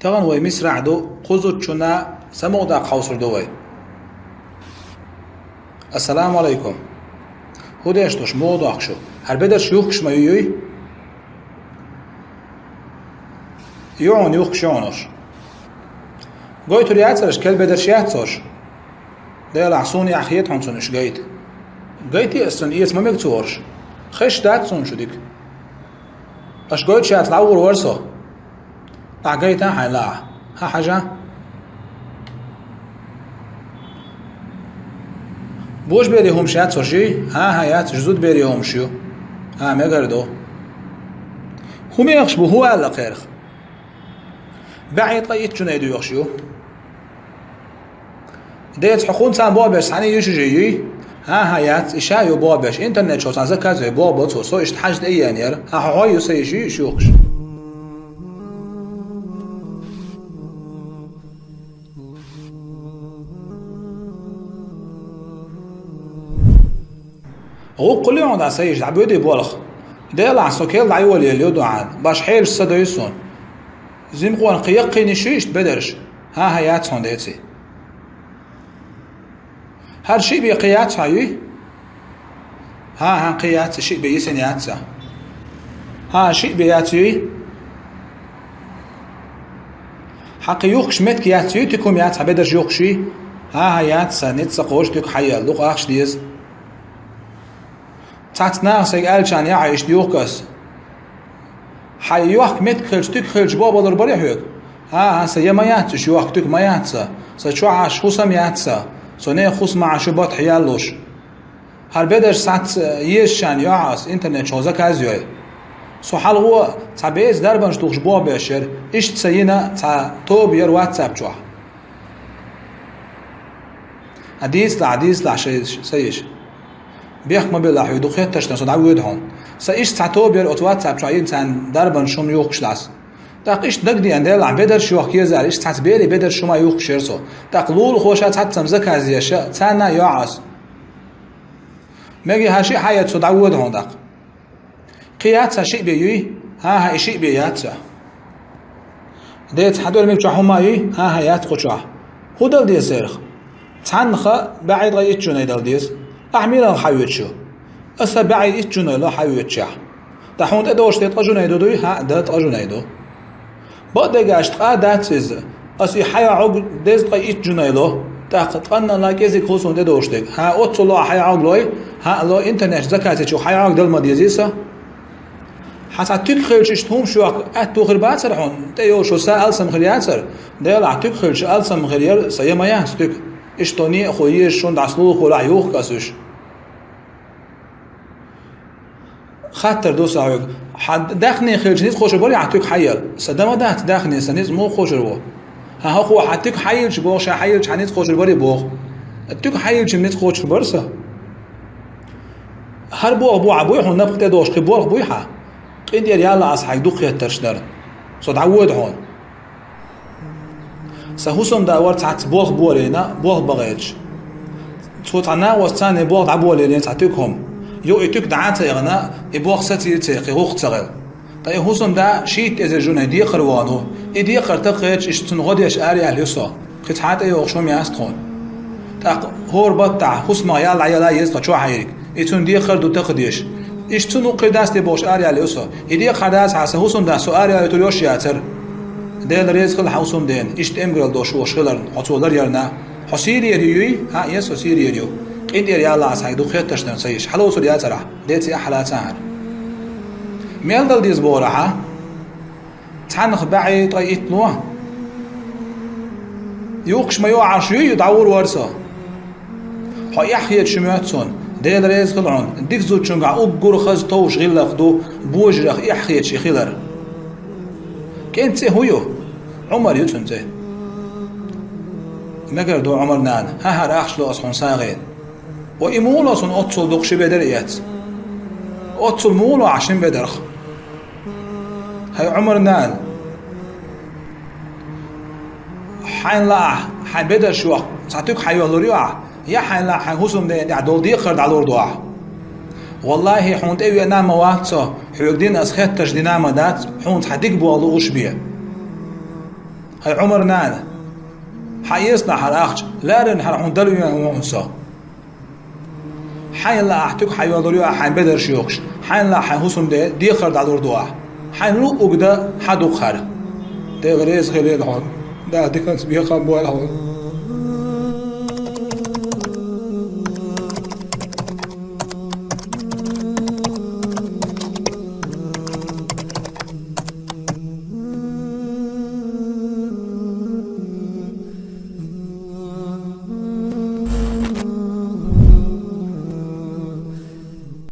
تغن وي مصر عدو قوزو تشونا سمو دا قوصر دوي. السلام عليكم. هو ديشتوش موضوع أخشو هل بدر شيوخش ما يوي يوعون يوخش يوعنوش قويتو رياتسرش كل بدر شياتسوش ده لعصوني أخيات عنصنش قايتي أصلا إيس ما مكتورش خش داتسون شو ديك أش قويت شيات العور ورسو قايتا حين لا ها حاجة بوش بيري هم شيات سوشي ها هيات جزود بيري هم شيو ها مقردو هم يخشبو هو ألا قيرخ بعيد قيت جنيدو يخشيو ديت حقون سان بابش ساني يشجيي ها هيات إشايو بابش إنترنت شو سان زكاة بابا سو اشتحاجت إيانير ها حقايو سيشي شيوخش هو كل يوم دا سيج عبودي بولخ ده لعصو كيل دعيولي اليودو عاد باش حيرش صدو يسون زين قوان قيقي نشيشت بدرش ها هيات سون ديتي هر شي بقيات هاي ها قيات شي بيسن ياتسا ها شي بياتي حق يوخش مت كياتي تكم ياتها بدرش يوخشي ها هياتسا نتسا قوش تك حيال لوق اخش ديز تاتنا سيقال كان يعيش ديوكس حيوك مت خلجتك خلج بابا دربري حيوك ها سيما ياتش يوكتك ما ياتسا سيشوعش خصم ياتسا سوني خص مع شبات حيالوش هل بدر سات يشان يعاس انترنت شوزك ازيوي سو حال هو تابيز دربنش دوخش بابشر ايش تسينا تا توب ير واتساب جوا حديث لا شيء سيش بيخ ما بالله يدو خيط تشتن صد عود هون سايش تعتو بير اوت واتساب شو انسان دربن شوم يوخش لاس داقيش دقدي اندل عم بدر شو حكي زار ايش تعتبيري بدر شو ما يوخش يرسو تقلول خوشات حتى مزك هذه اشياء تانا يعص ماجي هاشي حياه صد عود هون داق قيات شيء بيوي ها شيء بيات ديت حدول ميبچ حماي ها هيات قچا خدل دي سيرخ تنخ بعيد غيت جنيد ديس أحميلا حيوت شو أسبعي إتجنا لا حيوت شح تحونت أدوش تتأجنا دوي ها دات أجنا يدو بعد جاشت قادات سيز أسي حيا عق دز قي إتجنا له تقنا لا كذي خصون تدوش تك ها أتصل حيا عق لوي ها لو إنترنت زكاة شو حيا عق دل مديزيسا حتى تدخل شتهم شو أتوخر باترحون تيو شو سأل سمخريات سر ديال تدخل شو أل سمخريار سيما يهستك اشتوني خويش شون دعسلو خولا يوخ كاسوش خاطر دو ساعه حد داخني خرج نيز خوش بالي عتوك حيل صدما دات داخني سنيز مو خوش رو ها هو حتوك حيل شبو شا حيل شنيز خوش بالي بو اتوك حيل شنيز خوش برسا هر بو ابو ابو هون نبقى دوش قبول بويحه قيد يلا اصحى دو خيترشنر صد عود هون سهوسم داور تعت بوغ بولينا بوغ بغيتش صوت عنا وستاني بوغ عبولي تعتوكهم يو اتوك دعات يغنا يبوغ ستي تيقي هو اختغل طيب هوسم دا شيت إذا جون دي قروانو إدي قرتقيتش إشتن غديش آري أهليسا قد حتى يوغشوم ياستخون تاق هور بطع هوسما يالا يالا يستا شو حيرك إتون دي قردو تقديش إشتنو قداس دي بوش آري أهليسا إدي قرداس حاسا هوسم دا سو آري أهليوش ياتر ديل ريز خل حوسم دين إشت إمغرل دوش وشغلر حطولر يرنا حسيري يريوي ها يسو سيري يريو إن دير يلا عساك دو خيط تشتن سيش حلو سوري ياترح ديتي أحلى تاهر ميل دل ديز بورحة تحنخ بعي طيئت نوع يوقش ما يوعر شو يدعور ورسا حا يحيط شمياتسون ديل ريز خلعون ديك زود شنقع أقور خز توش غلق دو بوجرخ يحيط شي خلر كين تي هويو عمر يتون تي مقر دو عمر نان ها هر أخش لو أصحون ساغين وإمولا صن أتصل دقش بدريات أتصل مولا عشان بدرخ هاي عمر نان حين لا حين بدر شو ساتوك حيو لوريوع يا حين لا حين هسم ده عدول دي خرد على الأردوع والله حونت أيوة نام واتسا حيو دين أسخت تجدينا مدات حونت حديك بوالو غش بيه هاي عمر نانا حيسنا حراخش لا رن حر عندلو يا وانسا حين لا احتك حي وضريو حين بدر شيوخش حين لا حين حسن ده دي خرد على دوا حين لو وقدا حدو خره ده غريز خليل هون ده دي كان بيخا بوال هون